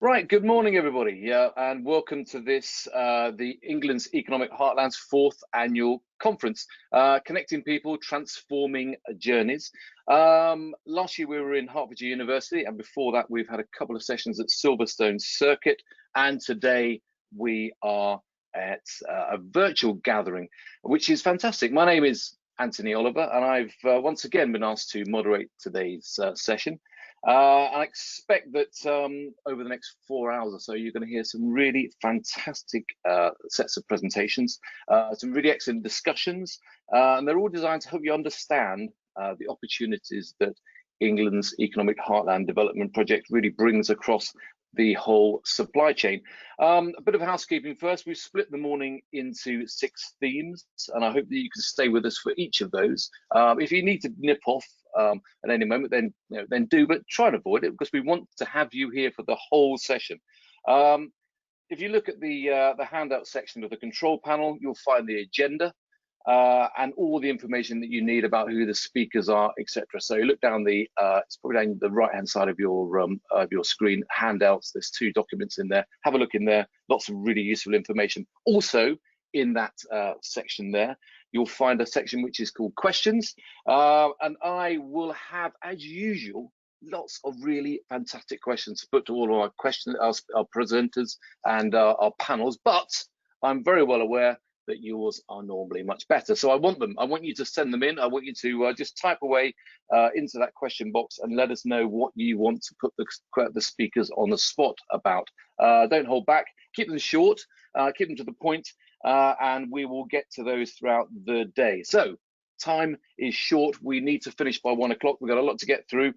Right, good morning, everybody, and welcome to this, the England's Economic Heartland's 4th Annual Conference, connecting people, transforming journeys. Last year we were in Hertfordshire University, and before that we've had a couple of sessions at Silverstone Circuit, and today we are at a virtual gathering, which is fantastic. My name is Anthony Oliver, and I've once again been asked to moderate today's session. I expect that over the next 4 hours or so, you're going to hear some really fantastic sets of presentations, some really excellent discussions, and they're all designed to help you understand the opportunities that England's Economic Heartland Development Project really brings across the whole supply chain. A bit of housekeeping first. We've split the morning into 6 themes, and I hope that you can stay with us for each of those. If you need to nip off at any moment, then do, but try and avoid it, because we want to have you here for the whole session. If you look at the handout section of the control panel, you'll find the agenda and all the information that you need about who the speakers are, etc. So you look down it's probably down the right-hand side of your screen, handouts. There's 2 documents in there. Have a look in there. Lots of really useful information. Also, in that section there, you'll find a section which is called questions, and I will have, as usual, lots of really fantastic questions to put to all of our presenters and our panels, but I'm very well aware that yours are normally much better. So I want you to send them in. I want you to just type away into that question box and let us know what you want to put the speakers on the spot about. Don't hold back, keep them short, keep them to the point, and we will get to those throughout the day. So time is short. We need to finish by 1 o'clock. We've got a lot to get through.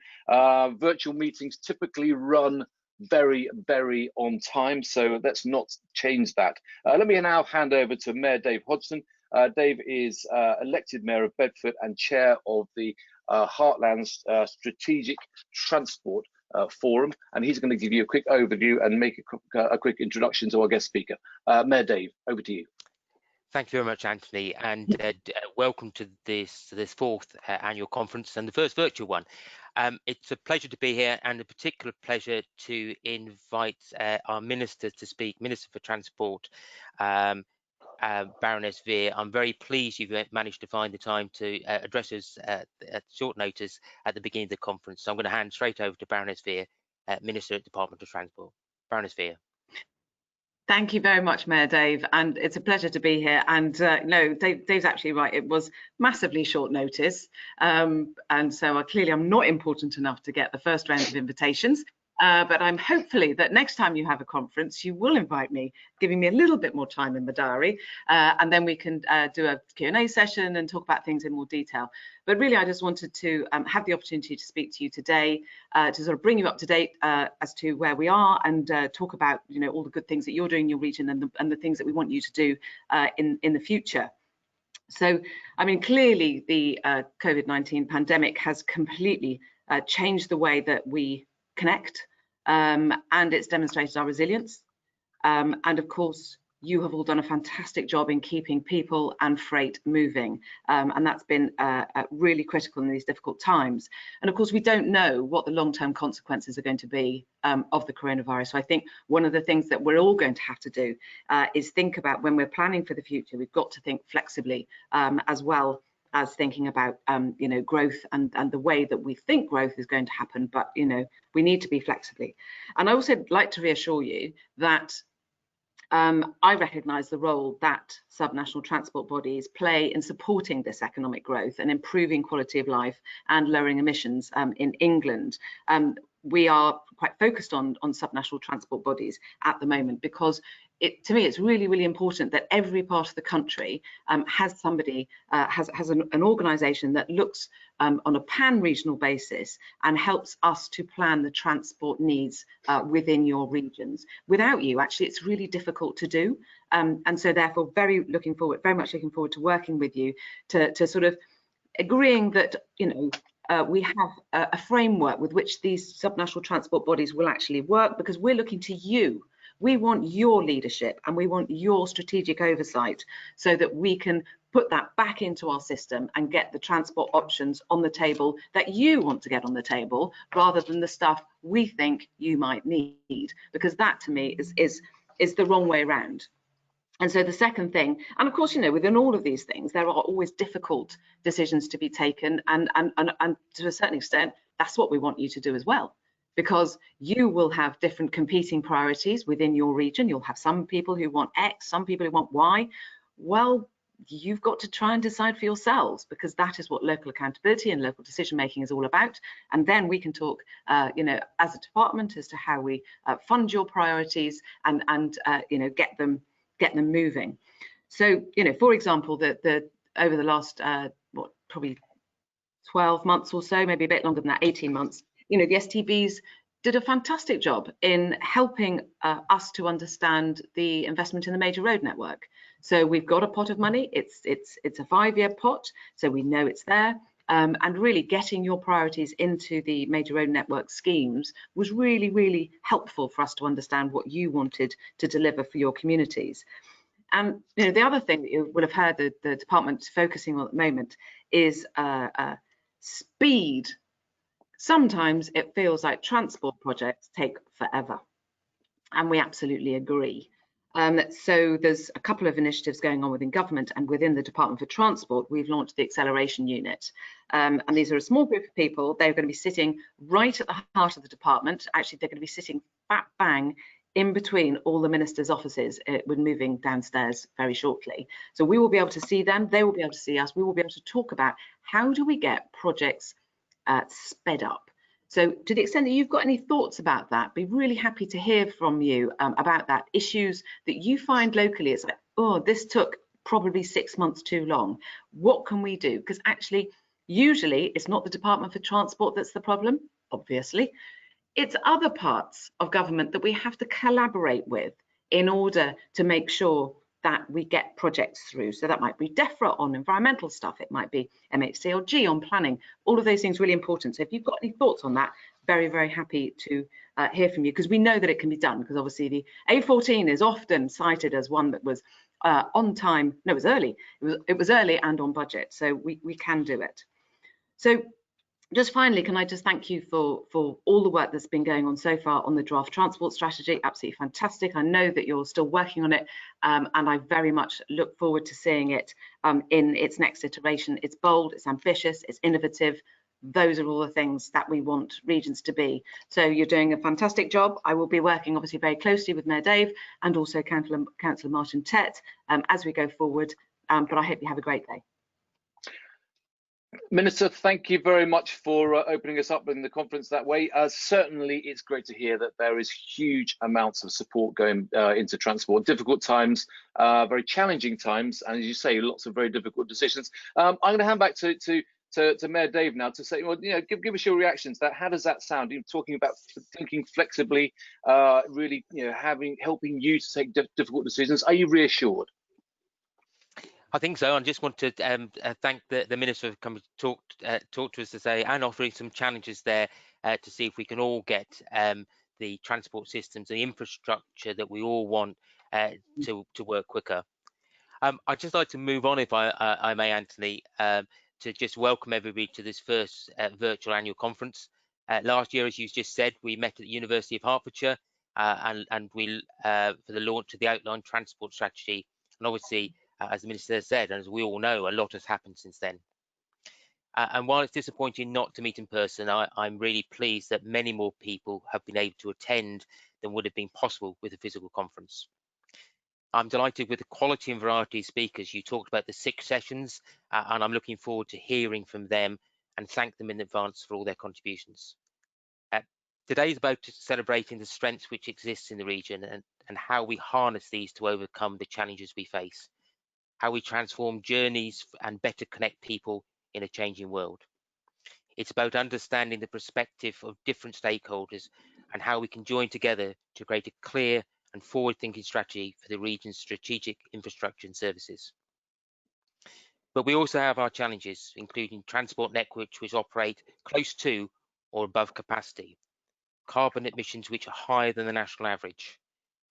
Virtual meetings typically run very, very on time, so let's not change that. Let me now hand over to Mayor Dave Hodgson. Dave is elected Mayor of Bedford and chair of the Heartland's Strategic Transport Forum, and he's going to give you a quick overview and make a quick introduction to our guest speaker. Mayor Dave, over to you. Thank you very much, Anthony, and welcome to this 4th annual conference and the first virtual one. It's a pleasure to be here, and a particular pleasure to invite our minister to speak, Minister for Transport, Baroness Vere. I'm very pleased you've managed to find the time to address us at short notice at the beginning of the conference. So I'm going to hand straight over to Baroness Vere, Minister at Department of Transport. Baroness Vere. Thank you very much, Mayor Dave, and it's a pleasure to be here. And no, Dave's actually right. It was massively short notice, and so clearly I'm not important enough to get the first round of invitations. But I'm hopefully that next time you have a conference, you will invite me, giving me a little bit more time in the diary, and then we can do a Q&A session and talk about things in more detail. But really, I just wanted to have the opportunity to speak to you today, to sort of bring you up to date as to where we are, and talk about all the good things that you're doing in your region, and the things that we want you to do in the future. So, I mean, clearly the COVID-19 pandemic has completely changed the way that we connect, and it's demonstrated our resilience, and of course you have all done a fantastic job in keeping people and freight moving, and that's been really critical in these difficult times. And of course we don't know what the long-term consequences are going to be of the coronavirus. So I think one of the things that we're all going to have to do is think about, when we're planning for the future, we've got to think flexibly, as well as thinking about growth and the way that we think growth is going to happen, but we need to be flexibly. And I also like to reassure you that I recognise the role that subnational transport bodies play in supporting this economic growth and improving quality of life and lowering emissions in England. We are quite focused on subnational transport bodies at the moment, because to me it's really, really important that every part of the country has somebody, has an organisation that looks on a pan-regional basis and helps us to plan the transport needs within your regions. Without you, actually, it's really difficult to do, and so therefore very much looking forward to working with you to sort of agreeing that we have a framework with which these subnational transport bodies will actually work, because we're looking to you. We want your leadership and we want your strategic oversight, so that we can put that back into our system and get the transport options on the table that you want to get on the table, rather than the stuff we think you might need, because that to me is the wrong way around. And so the second thing, and of course, you know, within all of these things, there are always difficult decisions to be taken, and to a certain extent, that's what we want you to do as well, because you will have different competing priorities within your region. You'll have some people who want X, some people who want Y. Well, you've got to try and decide for yourselves, because that is what local accountability and local decision making is all about. And then we can talk, you know, as a department as to how we fund your priorities and you know, get them moving. So, you know, for example, over the last what, probably 12 months or so, maybe a bit longer than that, 18 months, you know, the STBs did a fantastic job in helping us to understand the investment in the major road network. So we've got a pot of money. It's a 5-year pot, so we know it's there. And really getting your priorities into the major road network schemes was really, really helpful for us to understand what you wanted to deliver for your communities. And you know, the other thing that you will have heard the department focusing on at the moment is speed. Sometimes it feels like transport projects take forever, and we absolutely agree. So there's a couple of initiatives going on within government, and within the Department for Transport, we've launched the Acceleration Unit. And these are a small group of people. They're going to be sitting right at the heart of the department. Actually, they're going to be sitting bang in between all the ministers' offices. We're moving downstairs very shortly. So we will be able to see them. They will be able to see us. We will be able to talk about how do we get projects sped up. So to the extent that you've got any thoughts about that, be really happy to hear from you about that. Issues that you find locally, it's like, oh, this took probably 6 months too long. What can we do? Because actually, usually it's not the Department for Transport that's the problem, obviously. It's other parts of government that we have to collaborate with in order to make sure that we get projects through. So that might be DEFRA on environmental stuff, it might be MHCLG on planning, all of those things really important. So if you've got any thoughts on that, very, very happy to hear from you, because we know that it can be done, because obviously the A14 is often cited as one that was on time. No, it was early. It was early and on budget, so we can do it. So just finally, can I just thank you for all the work that's been going on so far on the draft transport strategy? Absolutely fantastic. I know that you're still working on it, and I very much look forward to seeing it in its next iteration. It's bold, it's ambitious, it's innovative. Those are all the things that we want regions to be. So you're doing a fantastic job. I will be working obviously very closely with Mayor Dave and also Councillor Martin Tett as we go forward, but I hope you have a great day. Minister, thank you very much for opening us up in the conference that way. Certainly, it's great to hear that there is huge amounts of support going into transport. Difficult times, very challenging times, and as you say, lots of very difficult decisions. I'm going to hand back to Mayor Dave now to say, well, you know, give us your reactions to that. How does that sound? You're talking about thinking flexibly, really, you know, helping you to take difficult decisions. Are you reassured? I think so. I just want to thank the Minister for coming to talk to us today and offering some challenges there to see if we can all get the transport systems, the infrastructure that we all want to work quicker. I'd just like to move on, if I may, Anthony, to just welcome everybody to this first virtual annual conference. Last year, as you just said, we met at the University of Hertfordshire and we for the launch of the outline transport strategy, and obviously, as the Minister said, and as we all know, a lot has happened since then. And while it's disappointing not to meet in person, I'm really pleased that many more people have been able to attend than would have been possible with a physical conference. I'm delighted with the quality and variety of speakers. You talked about the 6 sessions, and I'm looking forward to hearing from them and thank them in advance for all their contributions. Today is about celebrating the strengths which exist in the region and how we harness these to overcome the challenges we face, how we transform journeys and better connect people in a changing world. It's about understanding the perspective of different stakeholders and how we can join together to create a clear and forward-thinking strategy for the region's strategic infrastructure and services. But we also have our challenges, including transport networks which operate close to or above capacity, carbon emissions which are higher than the national average.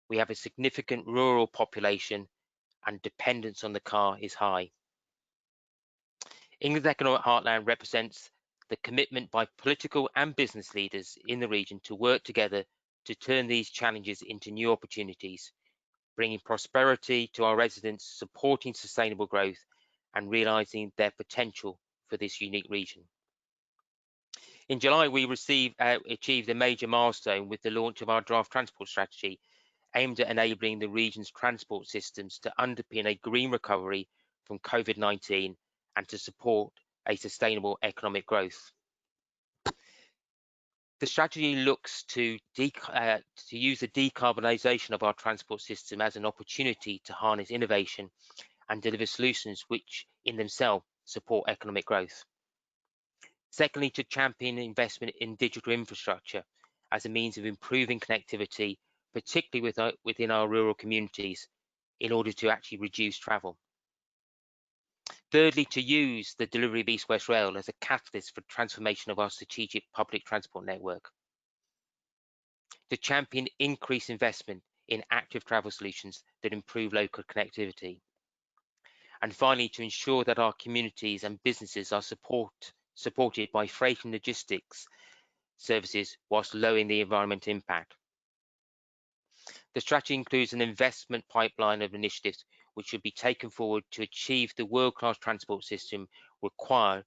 We have a significant rural population and dependence on the car is high. England's economic heartland represents the commitment by political and business leaders in the region to work together to turn these challenges into new opportunities, bringing prosperity to our residents, supporting sustainable growth, and realising their potential for this unique region. In July, we achieved a major milestone with the launch of our draft transport strategy, aimed at enabling the region's transport systems to underpin a green recovery from COVID-19 and to support a sustainable economic growth. The strategy looks to use the decarbonisation of our transport system as an opportunity to harness innovation and deliver solutions which in themselves support economic growth. Secondly, to champion investment in digital infrastructure as a means of improving connectivity, particularly within our rural communities, in order to actually reduce travel. Thirdly, to use the delivery of East West Rail as a catalyst for transformation of our strategic public transport network. To champion increased investment in active travel solutions that improve local connectivity. And finally, to ensure that our communities and businesses are supported by freight and logistics services whilst lowering the environmental impact. The strategy includes an investment pipeline of initiatives which should be taken forward to achieve the world-class transport system required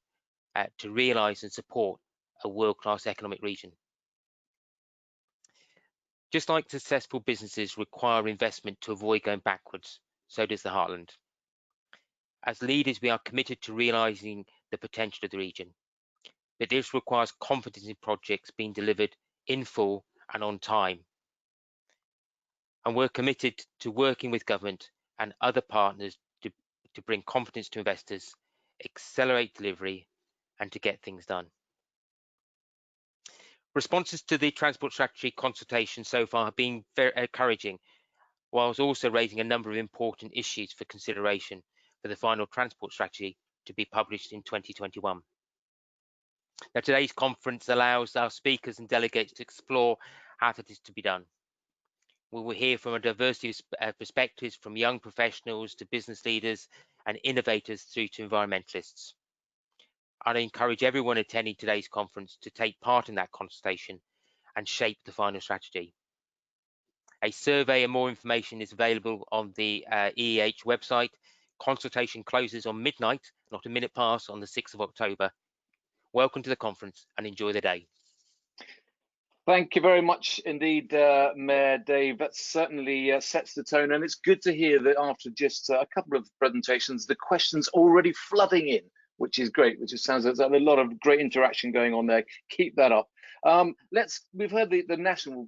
to realise and support a world-class economic region. Just like successful businesses require investment to avoid going backwards, so does the Heartland. As leaders, we are committed to realising the potential of the region, but this requires confidence in projects being delivered in full and on time. And we're committed to working with government and other partners to bring confidence to investors, accelerate delivery, and to get things done. Responses to the transport strategy consultation so far have been very encouraging, whilst also raising a number of important issues for consideration for the final transport strategy to be published in 2021. Now, today's conference allows our speakers and delegates to explore how that is to be done. We will hear from a diversity of perspectives, from young professionals to business leaders and innovators through to environmentalists. I'd encourage everyone attending today's conference to take part in that consultation and shape the final strategy. A survey and more information is available on the EEH website. Consultation closes on midnight, not a minute past, on the 6th of October. Welcome to the conference and enjoy the day. Thank you very much indeed, Mayor Dave. That certainly sets the tone, and it's good to hear that after just a couple of presentations, the questions already flooding in, which is great, which sounds like there's a lot of great interaction going on there. Keep that up. We've heard the national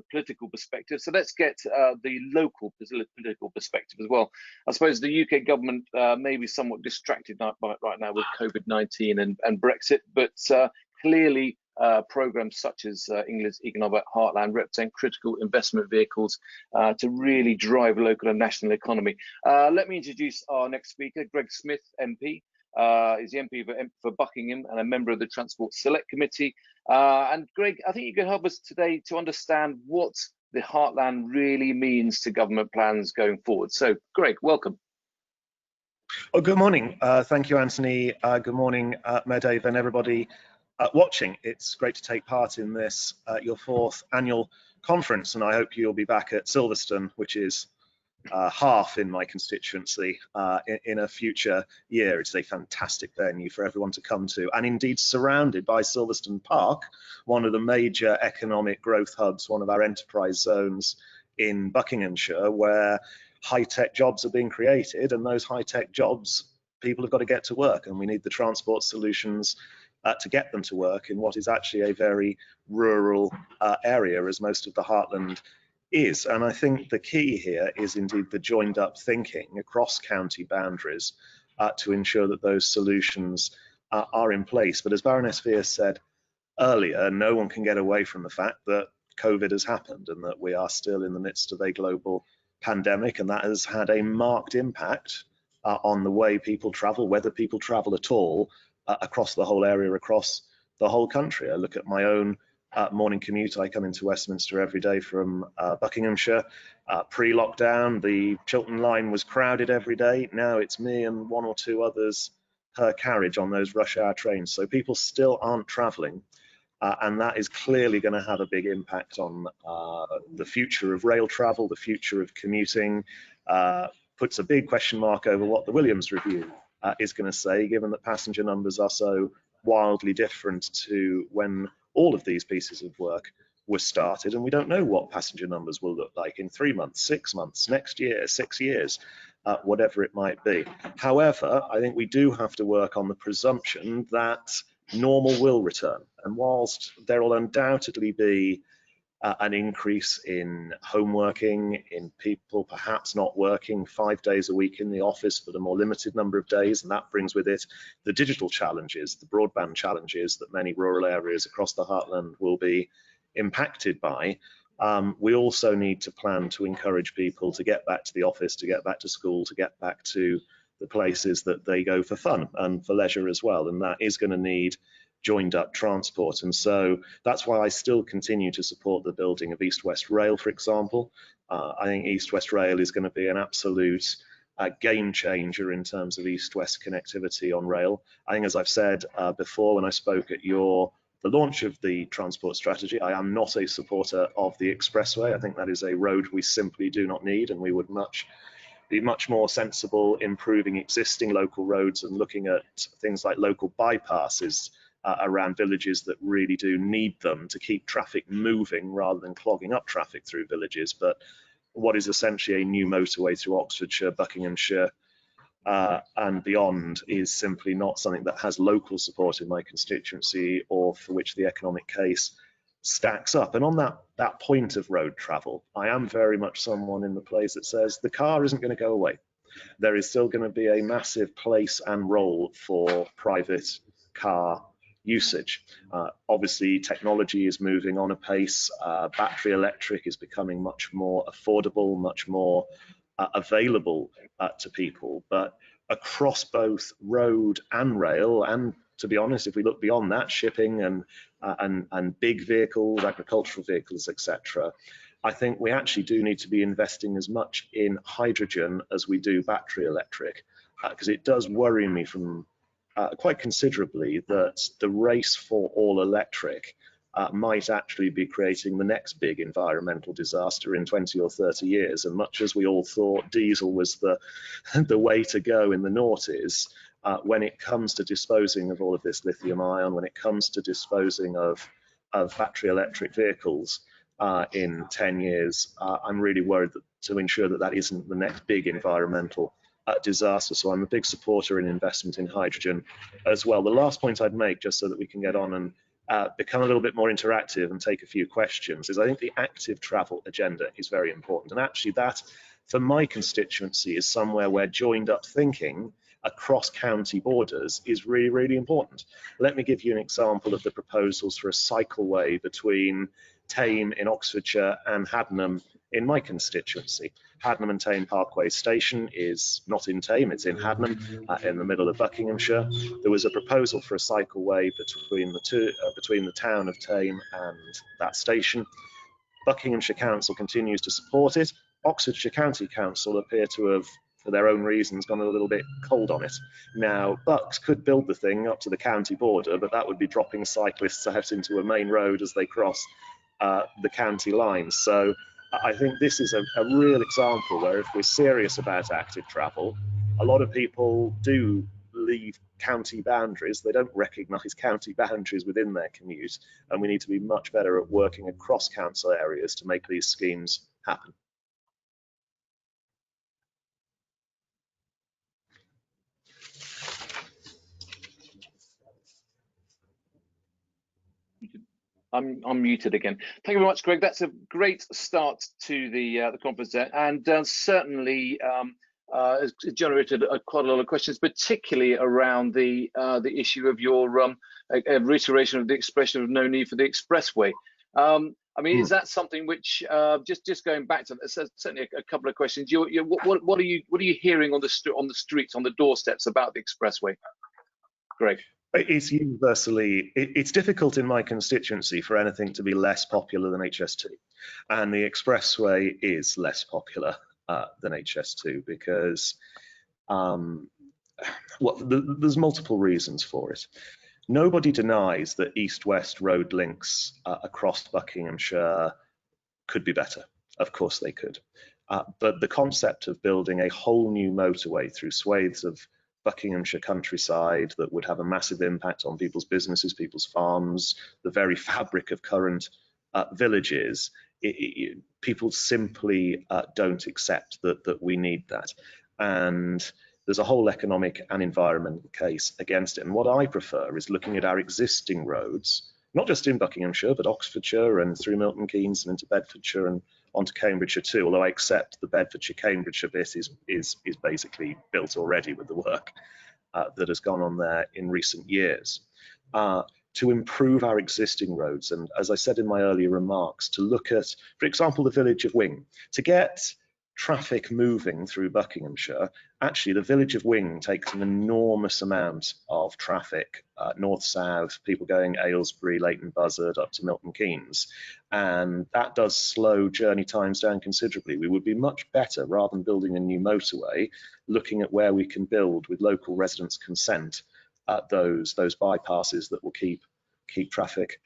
political perspective, so let's get the local political perspective as well. I suppose the UK government may be somewhat distracted right now with COVID-19 and Brexit, but clearly programs such as England's Economic Heartland represent critical investment vehicles to really drive local and national economy. Let me introduce our next speaker, Greg Smith, MP. Is the MP for Buckingham and a member of the Transport Select Committee. And Greg, I think you can help us today to understand what the Heartland really means to government plans going forward. So, Greg, welcome. Oh, good morning. Thank you, Anthony. Good morning, Mayor Dave, and everybody watching. It's great to take part in this, your 4th annual conference, and I hope you'll be back at Silverstone, which is half in my constituency in a future year. It's a fantastic venue for everyone to come to, and indeed surrounded by Silverstone Park, one of the major economic growth hubs, one of our enterprise zones in Buckinghamshire, where high-tech jobs are being created, and those high-tech jobs, people have got to get to work, and we need the transport solutions to get them to work in what is actually a very rural area, as most of the Heartland is. And I think the key here is indeed the joined up thinking across county boundaries to ensure that those solutions are in place. But as Baroness Vere said earlier, no one can get away from the fact that COVID has happened and that we are still in the midst of a global pandemic, and that has had a marked impact on the way people travel, whether people travel at all, across the whole area, across the whole country. I look at my own morning commute. I come into Westminster every day from Buckinghamshire. Pre-lockdown, the Chiltern line was crowded every day. Now it's me and 1 or 2 others per carriage on those rush hour trains. So people still aren't traveling, and that is clearly going to have a big impact on the future of rail travel, the future of commuting, puts a big question mark over what the Williams Review is going to say, given that passenger numbers are so wildly different to when all of these pieces of work were started, and we don't know what passenger numbers will look like in 3 months, 6 months, next year, 6 years, whatever it might be. However, I think we do have to work on the presumption that normal will return, and whilst there will undoubtedly be an increase in home working, in people perhaps not working 5 days a week in the office but a more limited number of days, and that brings with it the digital challenges, the broadband challenges that many rural areas across the heartland will be impacted by. We also need to plan to encourage people to get back to the office, to get back to school, to get back to the places that they go for fun and for leisure as well, and that is going to need joined up transport. And so that's why I still continue to support the building of East-West Rail, for example. I think East-West Rail is going to be an absolute game changer in terms of East-West connectivity on rail. I think, as I've said before when I spoke at the launch of the transport strategy, I am not a supporter of the expressway. I think that is a road we simply do not need, and we would be much more sensible improving existing local roads and looking at things like local bypasses around villages that really do need them to keep traffic moving rather than clogging up traffic through villages. But what is essentially a new motorway through Oxfordshire, Buckinghamshire, and beyond is simply not something that has local support in my constituency or for which the economic case stacks up. And on that point of road travel, I am very much someone in the place that says the car isn't going to go away. There is still going to be a massive place and role for private car usage. Obviously, technology is moving on a pace. Battery electric is becoming much more affordable, much more available to people. But across both road and rail, and to be honest, if we look beyond that, shipping and big vehicles, agricultural vehicles, etc., I think we actually do need to be investing as much in hydrogen as we do battery electric, because it does worry me from quite considerably that the race for all electric might actually be creating the next big environmental disaster in 20 or 30 years. And much as we all thought diesel was the way to go in the noughties, when it comes to disposing of all of this lithium ion, when it comes to disposing of battery electric vehicles in 10 years, I'm really worried to ensure that isn't the next big environmental disaster. So I'm a big supporter in investment in hydrogen as well. The last point I'd make, just so that we can get on and become a little bit more interactive and take a few questions, is I think the active travel agenda is very important. And actually that, for my constituency, is somewhere where joined up thinking across county borders is really, really important. Let me give you an example of the proposals for a cycleway between Tame in Oxfordshire and Haddenham in my constituency. Haddenham and Tame Parkway Station is not in Tame, it's in Haddenham, in the middle of Buckinghamshire. There was a proposal for a cycleway between the town of Tame and that station. Buckinghamshire Council continues to support it. Oxfordshire County Council appear to have, for their own reasons, gone a little bit cold on it. Now, Bucks could build the thing up to the county border, but that would be dropping cyclists out into a main road as they cross the county lines. So I think this is a real example where if we're serious about active travel, a lot of people do leave county boundaries. They don't recognise county boundaries within their commute, and we need to be much better at working across council areas to make these schemes happen. I'm muted again. Thank you very much, Greg. That's a great start to the conference there, and certainly has generated quite a lot of questions, particularly around the issue of your reiteration of the expression of no need for the expressway. I mean, is that something which just going back to certainly a couple of questions? What are you hearing on the streets, on the doorsteps about the expressway, Greg? It's universally, it's difficult in my constituency for anything to be less popular than HS2, and the expressway is less popular than HS2 because well, there's multiple reasons for it. Nobody denies that east-west road links across Buckinghamshire could be better. Of course they could. But the concept of building a whole new motorway through swathes of Buckinghamshire countryside that would have a massive impact on people's businesses, people's farms, the very fabric of current villages, people simply don't accept that we need that. And there's a whole economic and environmental case against it. And what I prefer is looking at our existing roads, not just in Buckinghamshire, but Oxfordshire and through Milton Keynes and into Bedfordshire and onto Cambridgeshire too, although I accept the Bedfordshire-Cambridgeshire bit is basically built already with the work that has gone on there in recent years. To improve our existing roads, and as I said in my earlier remarks, to look at, for example, the village of Wing. To get traffic moving through Buckinghamshire, actually the village of Wing takes an enormous amount of traffic, north-south, people going Aylesbury, Leighton Buzzard, up to Milton Keynes, and that does slow journey times down considerably. We would be much better, rather than building a new motorway, looking at where we can build with local residents' consent those bypasses that will keep traffic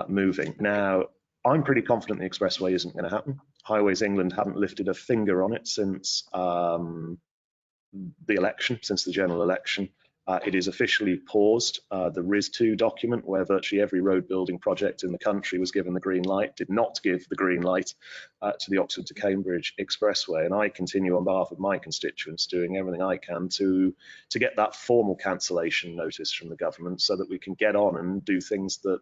moving. Now, I'm pretty confident the expressway isn't going to happen. Highways England haven't lifted a finger on it since the election, since the general election. It is officially paused. The RIS2 document, where virtually every road building project in the country was given the green light, did not give the green light to the Oxford to Cambridge Expressway. And I continue on behalf of my constituents doing everything I can to get that formal cancellation notice from the government so that we can get on and do things that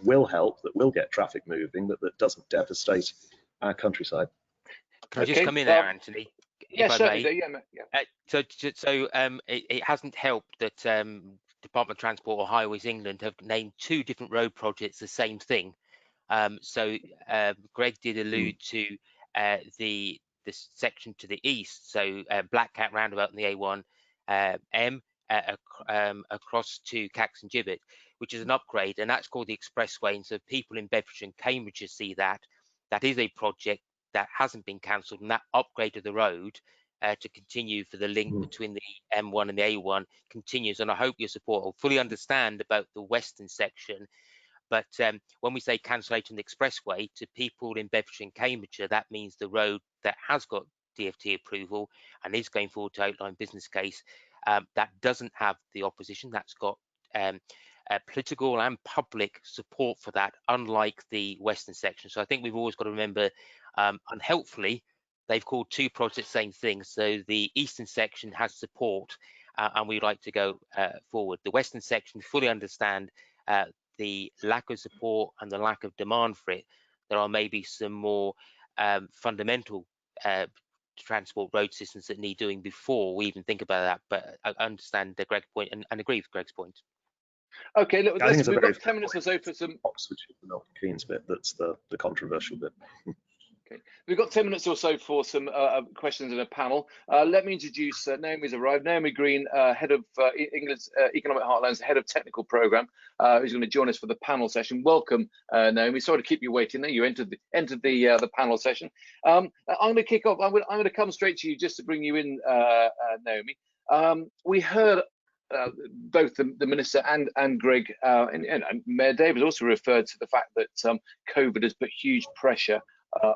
will help, that will get traffic moving, that doesn't devastate our countryside. Can I just come in there, Anthony? Yeah, certainly. It hasn't helped that Department of Transport or Highways England have named 2 different road projects the same thing. Greg did allude to the section to the east, so Black Cat roundabout in the A1 across to Caxton Gibbet, which is an upgrade, and that's called the Expressway. And so people in Bedfordshire and Cambridgeshire see that is a project that hasn't been cancelled, and that upgrade of the road to continue for the link between the M1 and the A1 continues. And I hope your support will fully understand about the western section. But when we say cancellation of the expressway, to people in Bedfordshire and Cambridgeshire, that means the road that has got DFT approval and is going forward to outline business case, that doesn't have the opposition, that's got political and public support for that, unlike the western section. So I think we've always got to remember, unhelpfully, they've called 2 projects the same thing. So the eastern section has support, and we'd like to go forward. The western section fully understand the lack of support and the lack of demand for it. There are maybe some more fundamental transport road systems that need doing before we even think about that. But I understand the Greg's point and agree with Greg's point. Okay, look, we've got 10 minutes or so for some Oxfordshire, the Milton Keynes bit. That's the controversial bit. Okay, we've got 10 minutes or so for some questions in a panel. Let me introduce Naomi's arrived. Naomi Green, head of England's Economic Heartland's head of technical program, who's going to join us for the panel session. Welcome, Naomi. Sorry to keep you waiting there. You entered the panel session. I'm going to kick off. I'm going to come straight to you just to bring you in, Naomi. We heard both the minister and Greg and Mayor Dave has also referred to the fact that COVID has put huge pressure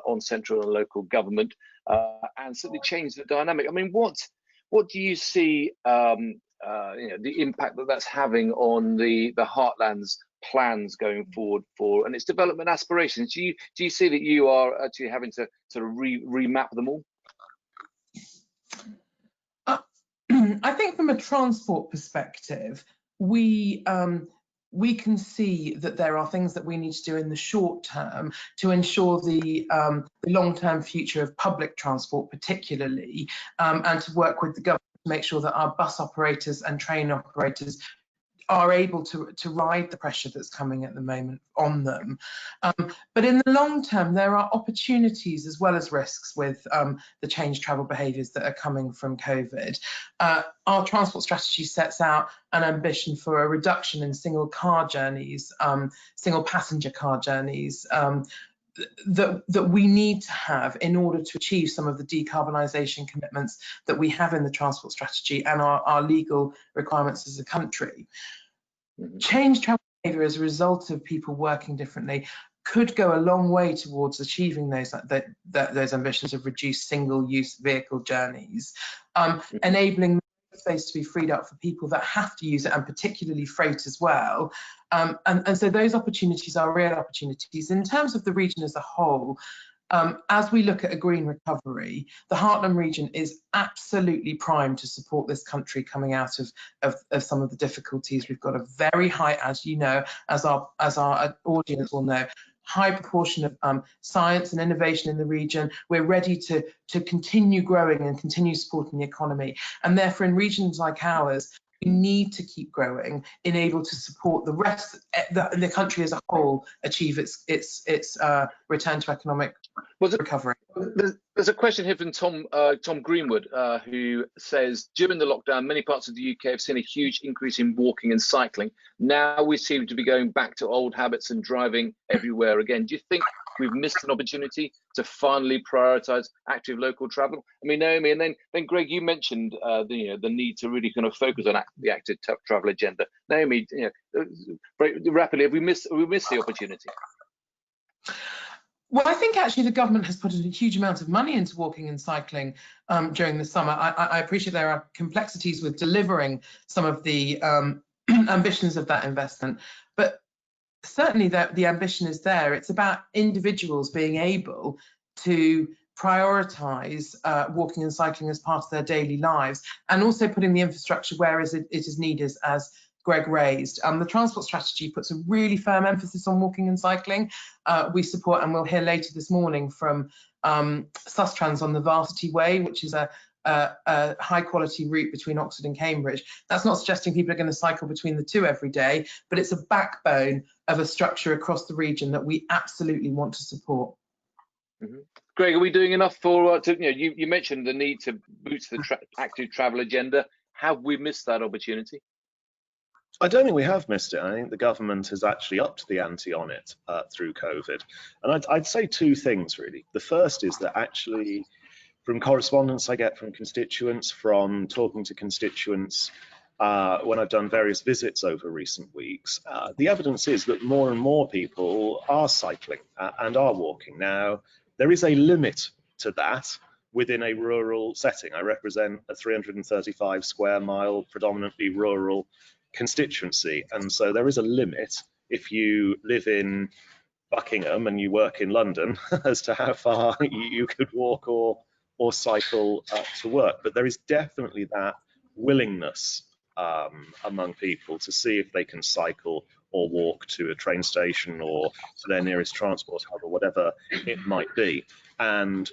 on central and local government and certainly changed the dynamic. I mean, what do you see the impact that's having on the Heartland's plans going forward and its development aspirations? Do you see that you are actually having to sort of remap them all? I think from a transport perspective, we can see that there are things that we need to do in the short term to ensure the long-term future of public transport particularly, and to work with the government to make sure that our bus operators and train operators are able to ride the pressure that's coming at the moment on them. But in the long term, there are opportunities as well as risks with the changed travel behaviours that are coming from COVID. Our transport strategy sets out an ambition for a reduction in single car journeys, single passenger car journeys, that we need to have in order to achieve some of the decarbonisation commitments that we have in the transport strategy and our legal requirements as a country. Change travel behaviour as a result of people working differently could go a long way towards achieving those ambitions of reduced single-use vehicle journeys, enabling space to be freed up for people that have to use it, and particularly freight as well. And so those opportunities are real opportunities. In terms of the region as a whole, as we look at a green recovery, the Heartland region is absolutely primed to support this country coming out of some of the difficulties. We've got a very high, as you know, as our audience will know, high proportion of science and innovation in the region. We're ready to continue growing and continue supporting the economy. And therefore, in regions like ours, we need to keep growing in able to support the rest, the country as a whole, achieve its return to economic recovery. There's a question here from Tom Greenwood, who says, during the lockdown, many parts of the UK have seen a huge increase in walking and cycling. Now we seem to be going back to old habits and driving everywhere again. Do you think we've missed an opportunity to finally prioritise active local travel? I mean, Naomi, and then Greg, you mentioned the need to really kind of focus on the active travel agenda. Naomi, very rapidly, have we missed the opportunity? Well, I think actually the government has put a huge amount of money into walking and cycling during the summer. I appreciate there are complexities with delivering some of the ambitions of that investment, but certainly the ambition is there. It's about individuals being able to prioritise walking and cycling as part of their daily lives, and also putting the infrastructure where it is needed, as Greg raised. The transport strategy puts a really firm emphasis on walking and cycling. We support, and we'll hear later this morning from Sustrans on the Varsity Way, which is a high quality route between Oxford and Cambridge. That's not suggesting people are going to cycle between the two every day, but it's a backbone of a structure across the region that we absolutely want to support. Greg, are we doing enough for, you mentioned the need to boost the active travel agenda. Have we missed that opportunity? I don't think we have missed it. I think the government has actually upped the ante on it through COVID. And I'd say two things, really. The first is that actually, from correspondence I get from constituents, from talking to constituents, when I've done various visits over recent weeks, the evidence is that more and more people are cycling and are walking. Now, there is a limit to that within a rural setting. I represent a 335 square mile, predominantly rural constituency, and so there is a limit if you live in Buckingham and you work in London as to how far you could walk or cycle to work. But there is definitely that willingness among people to see if they can cycle or walk to a train station or to their nearest transport hub or whatever it might be. And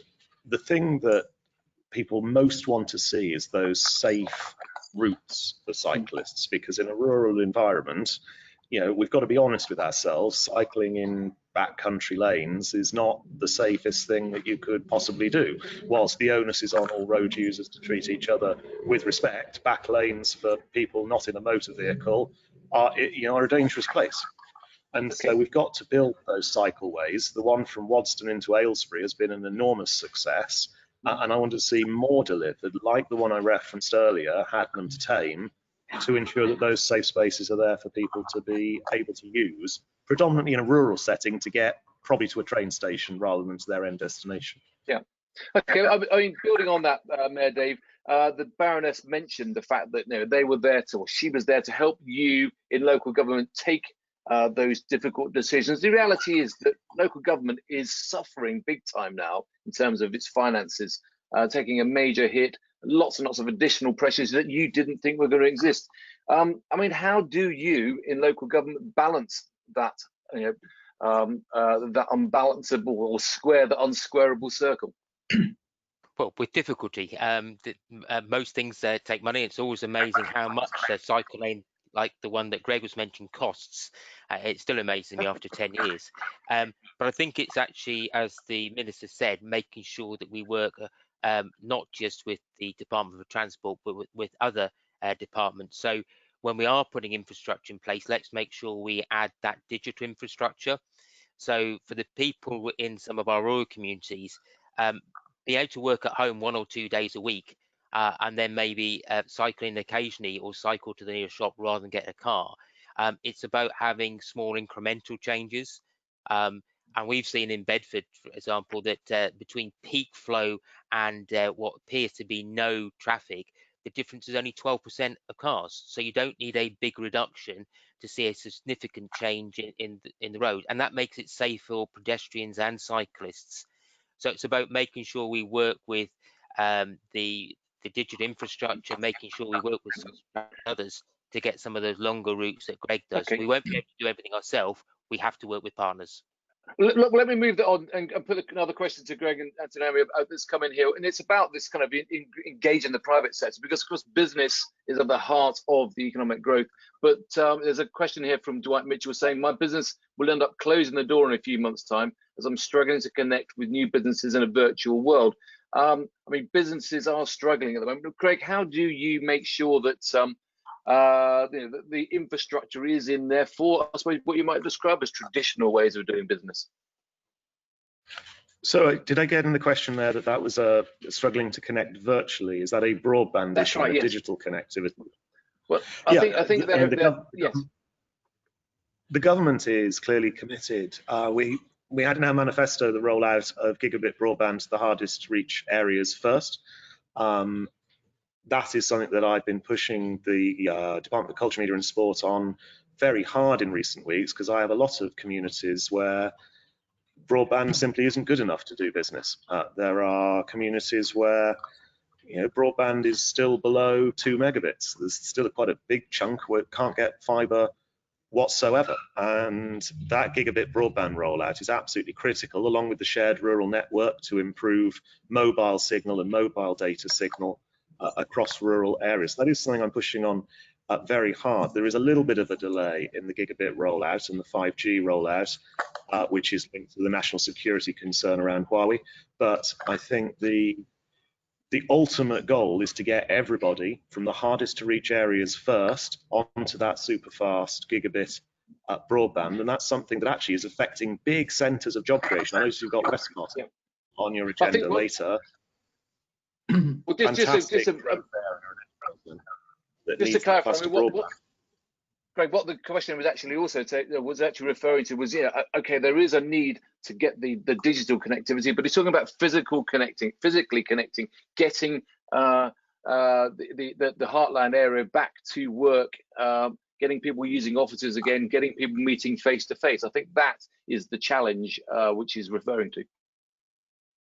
the thing that people most want to see is those safe routes for cyclists, because in a rural environment, we've got to be honest with ourselves, cycling in backcountry lanes is not the safest thing that you could possibly do. Whilst the onus is on all road users to treat each other with respect, back lanes for people not in a motor vehicle are a dangerous place. And so we've got to build those cycleways. The one from Wadston into Aylesbury has been an enormous success. And I want to see more delivered, like the one I referenced earlier, Heartland to Tame, to ensure that those safe spaces are there for people to be able to use, predominantly in a rural setting, to get probably to a train station rather than to their end destination. Yeah. Okay. I mean, building on that, Mayor Dave, the Baroness mentioned the fact that they were there to, or she was there to help you in local government take those difficult decisions. The reality is that local government is suffering big time now in terms of its finances, taking a major hit, lots and lots of additional pressures that you didn't think were going to exist. I mean, how do you in local government balance that, that unbalanceable or square the unsquareable circle? Well, with difficulty. Most things take money. It's always amazing how much the cycle lane, like the one that Greg was mentioning, costs. It still amazes me after 10 years. But I think it's actually, as the Minister said, making sure that we work not just with the Department for Transport, but with other departments. So when we are putting infrastructure in place, let's make sure we add that digital infrastructure. So for the people in some of our rural communities, being able to work at home 1 or 2 days a week, and then maybe cycling occasionally or cycle to the nearest shop rather than get a car. It's about having small incremental changes. And we've seen in Bedford, for example, that between peak flow and what appears to be no traffic, the difference is only 12% of cars. So you don't need a big reduction to see a significant change in the road. And that makes it safe for pedestrians and cyclists. So it's about making sure we work with the digital infrastructure, making sure we work with others to get some of those longer routes that Greg does. Okay. We won't be able to do everything ourselves. We have to work with partners. Look, let me move that on and put another question to Greg and to Naomi that's come in here, and it's about this kind of engaging the private sector, because of course business is at the heart of the economic growth. But there's a question here from Dwight Mitchell saying, my business will end up closing the door in a few months' time as I'm struggling to connect with new businesses in a virtual world. I mean, businesses are struggling at the moment. Greg, how do you make sure that the infrastructure is in there for, I suppose, what you might describe as traditional ways of doing business? So did I get in the question there that was struggling to connect virtually? Is that a broadband issue, right, yes. Digital connectivity? Well, I think yes. The government is clearly committed. We had in our manifesto the rollout of gigabit broadband to the hardest to reach areas first. That is something that I've been pushing the Department of Culture, Media and Sport on very hard in recent weeks, because I have a lot of communities where broadband simply isn't good enough to do business. There are communities where broadband is still below 2 megabits. There's still quite a big chunk where it can't get fiber whatsoever, and that gigabit broadband rollout is absolutely critical, along with the shared rural network, to improve mobile signal and mobile data signal across rural areas. That is something I'm pushing on very hard. There is a little bit of a delay in the gigabit rollout and the 5G rollout, which is linked to the national security concern around Huawei. But I think the ultimate goal is to get everybody from the hardest to reach areas first onto that super fast gigabit broadband, and that's something that actually is affecting big centres of job creation. I notice you've got Westcott on your agenda later. Well, just to clarify, I mean, Greg, what the question was actually referring to was, okay, there is a need to get the digital connectivity, but it's talking about physically connecting, getting the Heartland area back to work, getting people using offices again, getting people meeting face to face. I think that is the challenge which he's referring to.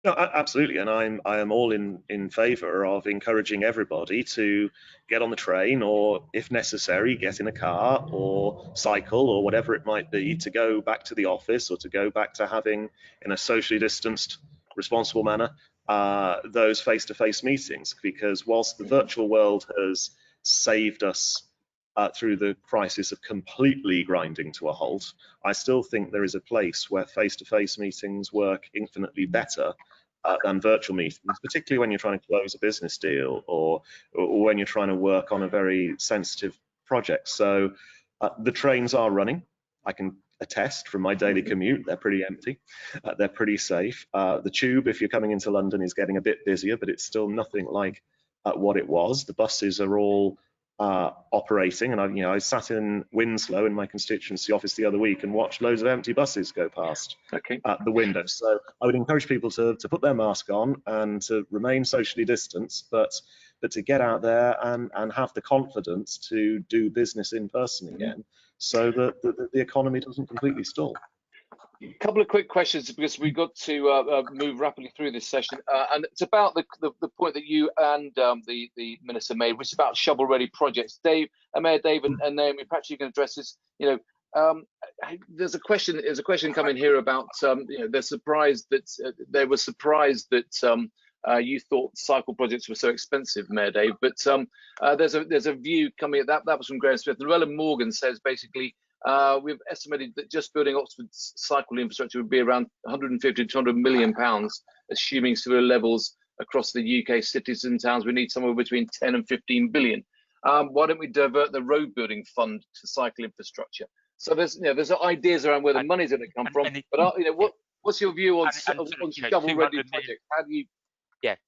No, absolutely, and I am all in favour of encouraging everybody to get on the train, or if necessary, get in a car or cycle or whatever it might be, to go back to the office or to go back to having, in a socially distanced, responsible manner, those face-to-face meetings. Because whilst the virtual world has saved us through the crisis of completely grinding to a halt, I still think there is a place where face-to-face meetings work infinitely better than virtual meetings, particularly when you're trying to close a business deal or when you're trying to work on a very sensitive project. So the trains are running. I can attest from my daily commute, they're pretty empty, they're pretty safe. The tube, if you're coming into London, is getting a bit busier, but it's still nothing like what it was. The buses are all operating, and I sat in Winslow in my constituency office the other week and watched loads of empty buses go past the window. So I would encourage people to put their mask on and to remain socially distanced, but to get out there and have the confidence to do business in person again, so that the economy doesn't completely stall. A couple of quick questions, because we've got to move rapidly through this session, and it's about the point that you and the minister made, which is about shovel-ready projects. Mayor Dave and Naomi, perhaps you can address this. There's a question coming here about they're surprised that they were surprised that you thought cycle projects were so expensive, Mayor Dave. But there's a view coming. That was from Graham Smith. Llewellyn Morgan says basically, we've estimated that just building Oxford's cycle infrastructure would be around 150 to 200 million pounds, assuming similar levels across the UK cities and towns. We need somewhere between 10 and 15 billion. Why don't we divert the road building fund to cycle infrastructure? So there's ideas around where the money's going to come from. But what's your view on shovel-ready projects? How do you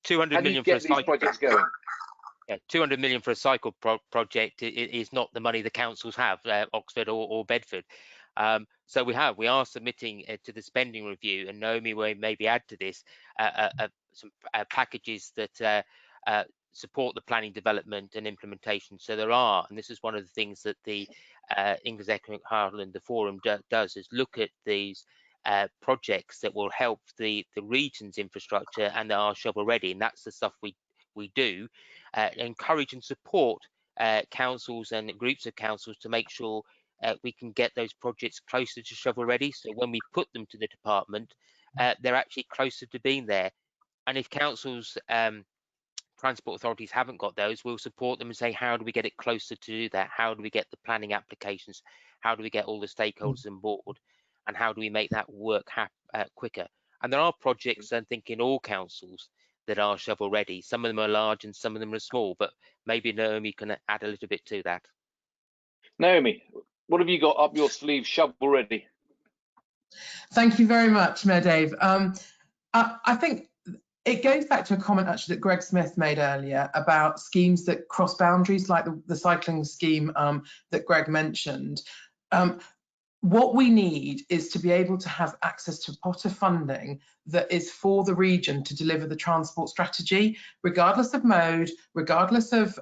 200 million get these projects going? Yeah, 200 million for a cycle project is not the money the councils have, Oxford or Bedford. So we are submitting to the spending review, and Naomi will maybe add to this some packages that support the planning, development and implementation. So there are, and this is one of the things that the English Economic Heartland, the forum does, is look at these projects that will help the region's infrastructure and that are shovel ready, and that's the stuff we do. Encourage and support councils and groups of councils to make sure we can get those projects closer to shovel ready. So when we put them to the department, they're actually closer to being there. And if councils, transport authorities haven't got those, we'll support them and say, how do we get it closer to do that? How do we get the planning applications? How do we get all the stakeholders on board? And how do we make that work quicker? And there are projects, I'm thinking, all councils that are shovel ready. Some of them are large and some of them are small, but maybe Naomi can add a little bit to that. Naomi, what have you got up your sleeve shovel ready? Thank you very much, Mayor Dave. I think it goes back to a comment actually that Greg Smith made earlier about schemes that cross boundaries, like the cycling scheme that Greg mentioned. What we need is to be able to have access to a pot of funding that is for the region to deliver the transport strategy, regardless of mode, regardless of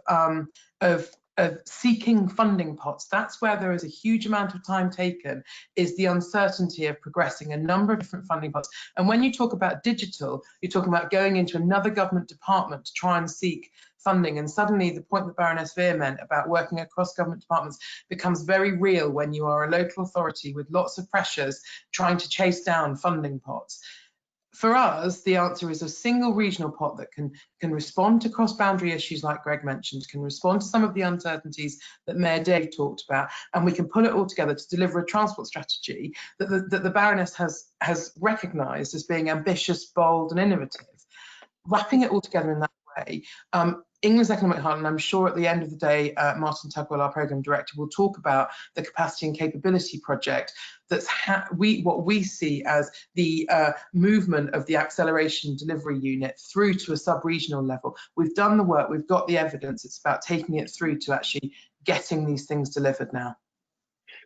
seeking funding pots. That's where there is a huge amount of time taken, is the uncertainty of progressing a number of different funding pots. And when you talk about digital, you're talking about going into another government department to try and seek funding, and suddenly the point that Baroness Vere meant about working across government departments becomes very real when you are a local authority with lots of pressures trying to chase down funding pots. For us, the answer is a single regional pot that can respond to cross-boundary issues like Greg mentioned, can respond to some of the uncertainties that Mayor Dave talked about, and we can pull it all together to deliver a transport strategy that the Baroness has recognised as being ambitious, bold and innovative. Wrapping it all together in that way, England's Economic Heartland, I'm sure at the end of the day, Martin Tugwell, our programme director, will talk about the capacity and capability project. That's what we see as the movement of the acceleration delivery unit through to a sub-regional level. We've done the work, we've got the evidence. It's about taking it through to actually getting these things delivered now.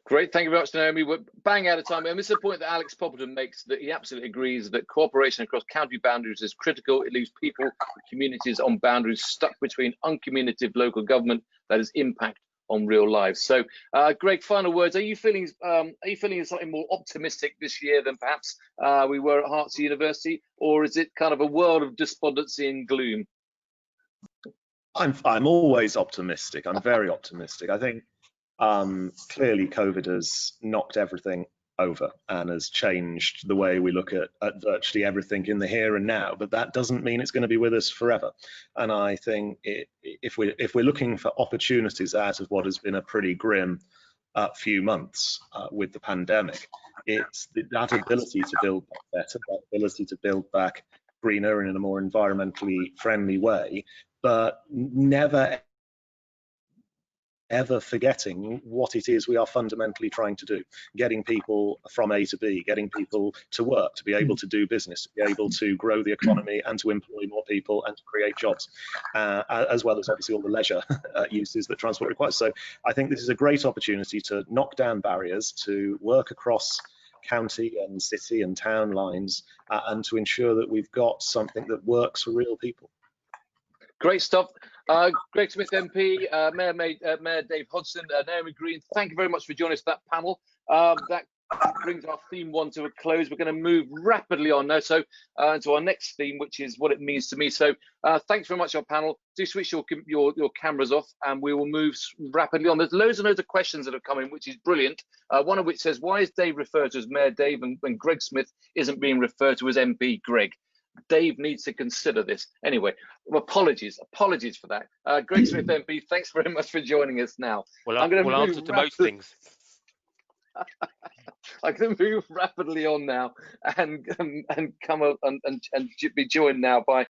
Great, thank you very much, Naomi. We're bang out of time. And this is a point that Alex Poppleton makes, that he absolutely agrees that cooperation across county boundaries is critical. It leaves people, communities on boundaries stuck between uncommunicative local government that has impact on real lives. So, Greg, final words. Are you feeling slightly more optimistic this year than perhaps we were at Herts University, or is it kind of a world of despondency and gloom? I'm always optimistic. I'm very optimistic. I think clearly COVID has knocked everything over and has changed the way we look at virtually everything in the here and now, but that doesn't mean it's going to be with us forever. And I think if we're looking for opportunities out of what has been a pretty grim few months with the pandemic, it's that ability to build back better, that ability to build back greener and in a more environmentally friendly way, but never ever forgetting what it is we are fundamentally trying to do, getting people from A to B, getting people to work, to be able to do business, to be able to grow the economy and to employ more people and to create jobs, as well as obviously all the leisure uses that transport requires. So I think this is a great opportunity to knock down barriers, to work across county and city and town lines, and to ensure that we've got something that works for real people. Great stuff. Greg Smith MP, Mayor Dave Hodgson, Naomi Green, thank you very much for joining us for that panel. That brings our theme one to a close. We're going to move rapidly on now, so to our next theme, which is what it means to me. So thanks very much, our panel. Do switch your cameras off and we will move rapidly on. There's loads and loads of questions that have come in, which is brilliant. One of which says, why is Dave referred to as Mayor Dave and when Greg Smith isn't being referred to as MP Greg? Dave needs to consider this. Anyway, apologies for that. Greg Smith MP, thanks very much for joining us now. Well, I'm going to answer to most things. I'm going to move rapidly on now and come up and be joined now by